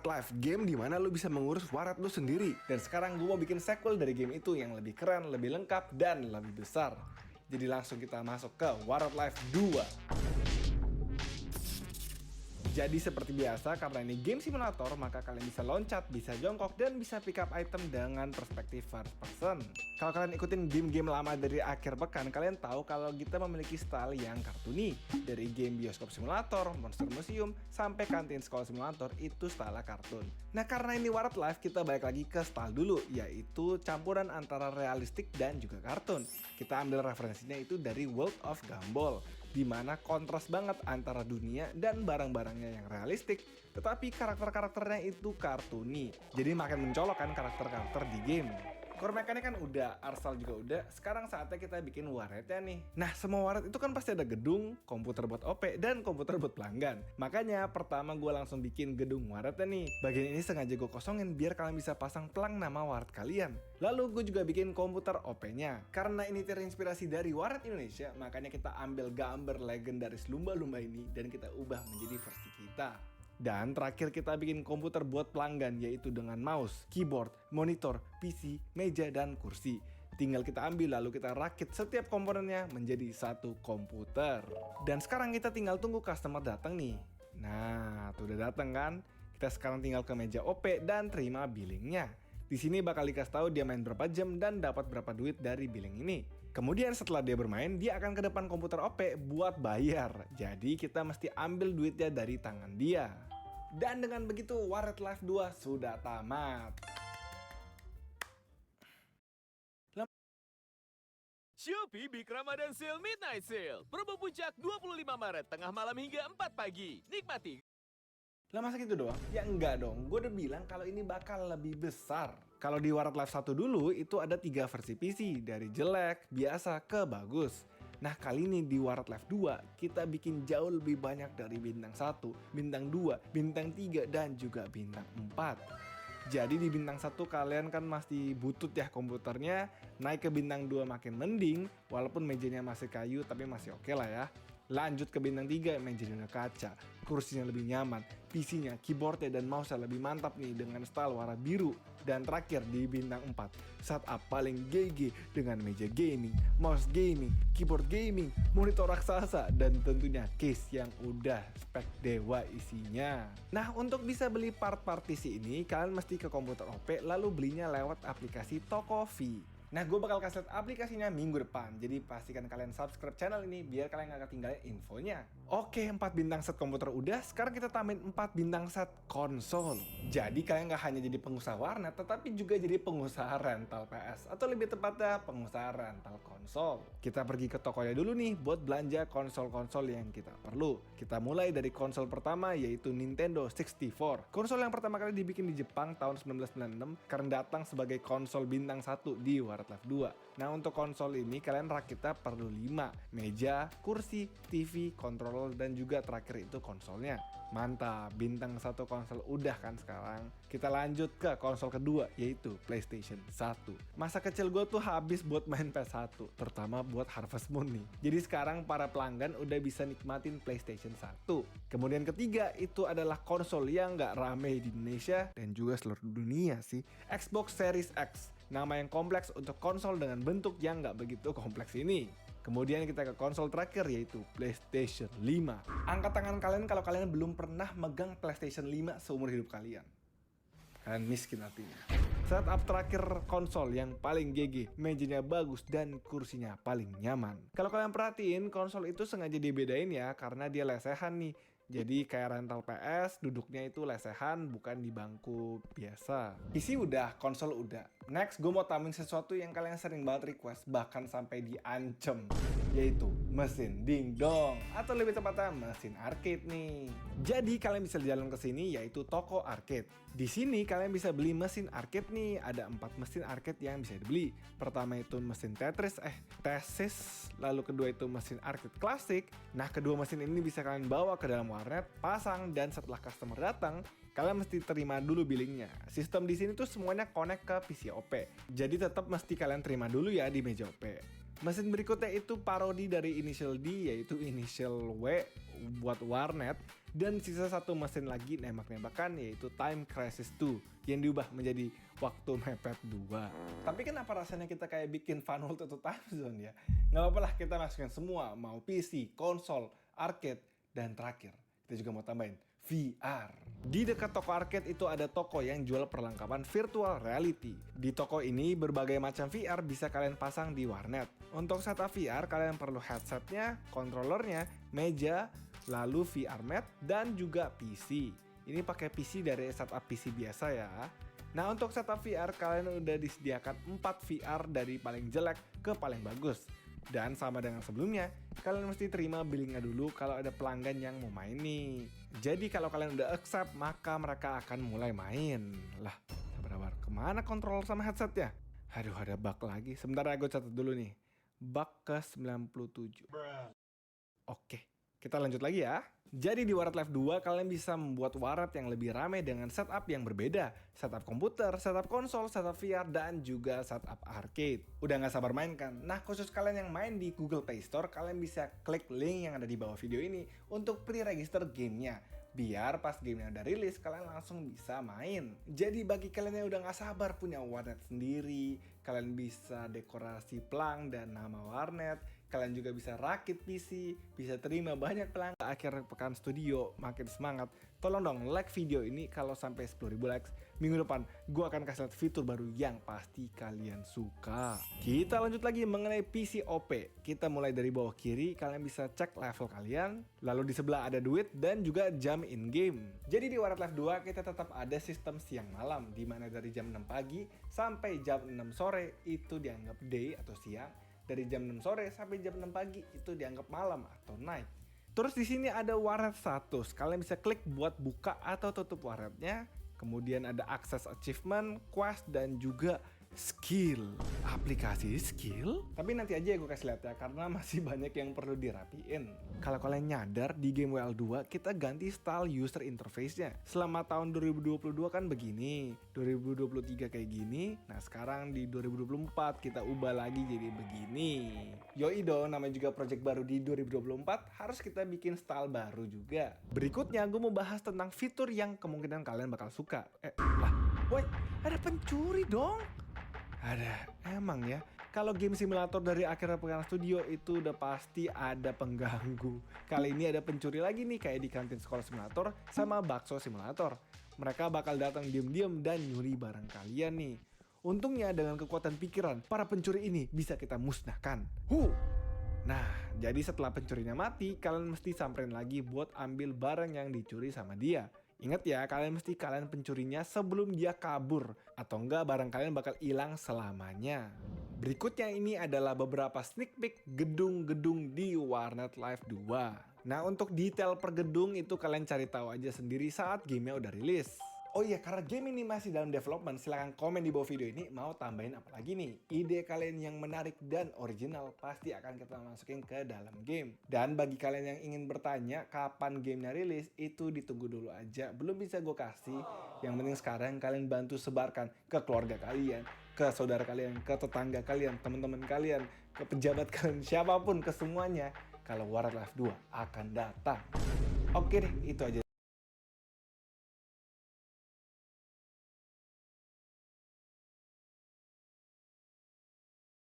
Warnet Live, game dimana lu bisa mengurus warnet lu sendiri. Dan sekarang gue mau bikin sequel dari game itu yang lebih keren, lebih lengkap, dan lebih besar. Jadi langsung kita masuk ke Warnet Live 2. Jadi seperti biasa, karena ini game simulator, maka kalian bisa loncat, bisa jongkok, dan bisa pick up item dengan perspektif first person. Kalau kalian ikutin game-game lama dari akhir pekan, kalian tahu kalau kita memiliki style yang kartuni. Dari game bioskop simulator, monster museum, sampai kantin sekolah simulator, itu style kartun. Nah karena ini Warnet Live, kita balik lagi ke style dulu, yaitu campuran antara realistik dan juga kartun. Kita ambil referensinya itu dari World of Gumball, dimana kontras banget antara dunia dan barang-barangnya yang realistik, tetapi karakter-karakternya itu kartuni. Jadi makin mencolok kan karakter-karakter di game. Core mechanic kan udah, arsal juga udah, sekarang saatnya kita bikin warnetnya nih. Nah semua warnet itu kan pasti ada gedung, komputer buat OP, dan komputer buat pelanggan. Makanya pertama gue langsung bikin gedung warnetnya nih. Bagian ini sengaja gue kosongin biar kalian bisa pasang pelang nama warnet kalian. Lalu gue juga bikin komputer OP-nya. Karena ini terinspirasi dari warnet Indonesia, makanya kita ambil gambar legendaris lumba-lumba ini dan kita ubah menjadi versi kita. Dan terakhir kita bikin komputer buat pelanggan, yaitu dengan mouse, keyboard, monitor, PC, meja, dan kursi. Tinggal kita ambil lalu kita rakit setiap komponennya menjadi satu komputer. Dan sekarang kita tinggal tunggu customer datang nih. Nah, tuh udah datang kan? Kita sekarang tinggal ke meja OP dan terima billingnya. Di sini bakal dikasih tahu dia main berapa jam dan dapat berapa duit dari billing ini. Kemudian setelah dia bermain, dia akan ke depan komputer OP buat bayar. Jadi kita mesti ambil duitnya dari tangan dia. Dan dengan begitu Warnet Live 2 sudah tamat. Shopee Big Ramadan Sale Midnight Sale. Promo puncak 25 Maret tengah malam hingga 4 pagi. Nikmati. Lah masa gitu doang? Ya enggak dong, gue udah bilang kalau ini bakal lebih besar. Kalau di Warnet Live 1 dulu itu ada 3 versi PC, dari jelek, biasa, ke bagus. Nah kali ini di Warnet Live 2 kita bikin jauh lebih banyak dari bintang 1, bintang 2, bintang 3, dan juga bintang 4. Jadi di bintang 1 kalian kan masih butut ya komputernya, naik ke bintang 2 makin mending, walaupun mejanya masih kayu tapi masih oke lah ya. Lanjut ke bintang 3, mejanya udah kaca, kursinya lebih nyaman, PC-nya, keyboardnya, dan mouse-nya lebih mantap nih dengan style warna biru. Dan terakhir di bintang 4, setup paling GG dengan meja gaming, mouse gaming, keyboard gaming, monitor raksasa, dan tentunya case yang udah spek dewa isinya. Nah untuk bisa beli part partisi ini, kalian mesti ke komputer OP lalu belinya lewat aplikasi Tokofi. Nah gue bakal kasih lihat aplikasinya minggu depan, jadi pastikan kalian subscribe channel ini biar kalian gak ketinggalan infonya. Oke, 4 bintang set komputer udah, sekarang kita tambahin 4 bintang set konsol. Jadi kalian gak hanya jadi pengusaha warnet, tetapi juga jadi pengusaha rental PS, atau lebih tepatnya pengusaha rental konsol. Kita pergi ke tokonya dulu nih buat belanja konsol-konsol yang kita perlu. Kita mulai dari konsol pertama yaitu Nintendo 64. Konsol yang pertama kali dibikin di Jepang tahun 1996 karena datang sebagai konsol bintang 1 di Warnet Live 2. Nah untuk konsol ini kalian rakitnya perlu 5, meja, kursi, TV, controller, dan juga terakhir itu konsolnya. Mantap, bintang 1 konsol udah kan sekarang. Kita lanjut ke konsol kedua yaitu PlayStation 1. Masa kecil gue tuh habis buat main PS1, terutama buat Harvest Moon nih. Jadi sekarang para pelanggan udah bisa nikmatin PlayStation 1. Kemudian ketiga itu adalah konsol yang gak rame di Indonesia dan juga seluruh dunia sih, Xbox Series X. Nama yang kompleks untuk konsol dengan bentuk yang nggak begitu kompleks ini. Kemudian kita ke konsol terakhir yaitu PlayStation 5. Angkat tangan kalian kalau kalian belum pernah megang PlayStation 5 seumur hidup kalian. Kalian miskin artinya. Setup terakhir konsol yang paling GG, mejanya bagus dan kursinya paling nyaman. Kalau kalian perhatiin, konsol itu sengaja dibedain ya karena dia lesehan nih. Jadi kayak rental PS, duduknya itu lesehan, bukan di bangku biasa. PC udah, konsol udah. Next, gue mau tambahin sesuatu yang kalian sering banget request, bahkan sampai diancem, yaitu mesin dingdong, atau lebih tepatnya mesin arcade nih. Jadi kalian bisa jalan ke sini, yaitu toko arcade. Di sini kalian bisa beli mesin arcade nih, ada 4 mesin arcade yang bisa dibeli. Pertama itu mesin Tetris, lalu kedua itu mesin arcade klasik. Nah kedua mesin ini bisa kalian bawa ke dalam warnet, pasang, dan setelah customer datang, kalian mesti terima dulu billingnya. Sistem di sini tuh semuanya connect ke PC OP. Jadi tetap mesti kalian terima dulu ya di meja OP. Mesin berikutnya itu parodi dari Initial D, yaitu Initial W buat warnet. Dan sisa satu mesin lagi nembak-nembakan, yaitu Time Crisis 2 yang diubah menjadi Waktu Mepet 2. Tapi kenapa rasanya kita kayak bikin Fun World itu Time Zone ya? Nggak apa-apa lah, kita masukin semua, mau PC, konsol, arcade, dan terakhir kita juga mau tambahin VR. Di dekat toko arcade itu ada toko yang jual perlengkapan virtual reality. Di toko ini berbagai macam VR bisa kalian pasang di warnet. Untuk setup VR kalian perlu headsetnya, controllernya, meja, lalu VR mat, dan juga PC. Ini pakai PC dari setup PC biasa ya. Nah, untuk setup VR kalian udah disediakan 4 VR dari paling jelek ke paling bagus. Dan sama dengan sebelumnya, kalian mesti terima billingnya dulu kalau ada pelanggan yang mau main nih. Jadi kalau kalian udah accept, maka mereka akan mulai main. Lah, sabar-sabar, kemana kontrol sama headsetnya? Aduh, ada bug lagi. Sebentar ya, gue catat dulu nih. Bug ke 97. Oke, kita lanjut lagi ya. Jadi di Waret Live 2 kalian bisa membuat waret yang lebih ramai dengan setup yang berbeda. Setup komputer, setup konsol, setup VR, dan juga setup arcade. Udah gak sabar main kan? Nah, khusus kalian yang main di Google Play Store, kalian bisa klik link yang ada di bawah video ini untuk pre-register gamenya. Biar pas gamenya udah rilis, kalian langsung bisa main. Jadi bagi kalian yang udah gak sabar punya warnet sendiri, kalian bisa dekorasi pelang dan nama warnet, kalian juga bisa rakit PC, bisa terima banyak pelanggan. Akhir pekan studio makin semangat. Tolong dong like video ini, kalau sampai 10.000 likes, minggu depan gue akan kasih lihat fitur baru yang pasti kalian suka. Kita lanjut lagi mengenai PC OP. Kita mulai dari bawah kiri, kalian bisa cek level kalian. Lalu di sebelah ada duit dan juga jam in game. Jadi di Waret Live 2 kita tetap ada sistem siang malam, dimana dari jam 6 pagi sampai jam 6 sore itu dianggap day atau siang. Dari jam 6 sore sampai jam 6 pagi itu dianggap malam atau night. Terus di sini ada waret status. Kalian bisa klik buat buka atau tutup waretnya. Kemudian ada akses achievement, quest, dan juga skill. Aplikasi skill? Tapi nanti aja gue kasih lihat ya, karena masih banyak yang perlu dirapiin. Kalau kalian nyadar, di game WL2 kita ganti style user interface-nya. Selama tahun 2022 kan begini, 2023 kayak gini, nah sekarang di 2024 kita ubah lagi jadi begini. Yoi dong, namanya juga project baru di 2024, harus kita bikin style baru juga. Berikutnya gue mau bahas tentang fitur yang kemungkinan kalian bakal suka. Woi, ada pencuri dong. Ada, emang ya. Kalau game simulator dari akhir pekan studio itu udah pasti ada pengganggu. Kali ini ada pencuri lagi nih, kayak di kantin sekolah simulator sama bakso simulator. Mereka bakal datang diam-diam dan nyuri barang kalian nih. Untungnya dengan kekuatan pikiran, para pencuri ini bisa kita musnahkan. Nah, jadi setelah pencurinya mati, kalian mesti samperin lagi buat ambil barang yang dicuri sama dia. Ingat ya, kalian pencurinya sebelum dia kabur, atau enggak barang kalian bakal hilang selamanya. Berikutnya ini adalah beberapa sneak peek gedung-gedung di Waret Live 2. Nah, untuk detail per gedung itu kalian cari tahu aja sendiri saat gamenya udah rilis. Oh iya, karena game ini masih dalam development, silahkan komen di bawah video ini mau tambahin apa lagi nih. Ide kalian yang menarik dan original pasti akan kita masukin ke dalam game. Dan bagi kalian yang ingin bertanya kapan gamenya rilis, itu ditunggu dulu aja. Belum bisa gue kasih. Yang penting sekarang kalian bantu sebarkan ke keluarga kalian, ke saudara kalian, ke tetangga kalian, teman-teman kalian, ke pejabat kalian, siapapun, ke semuanya. Kalau Waret Live 2 akan datang. Oke deh, itu aja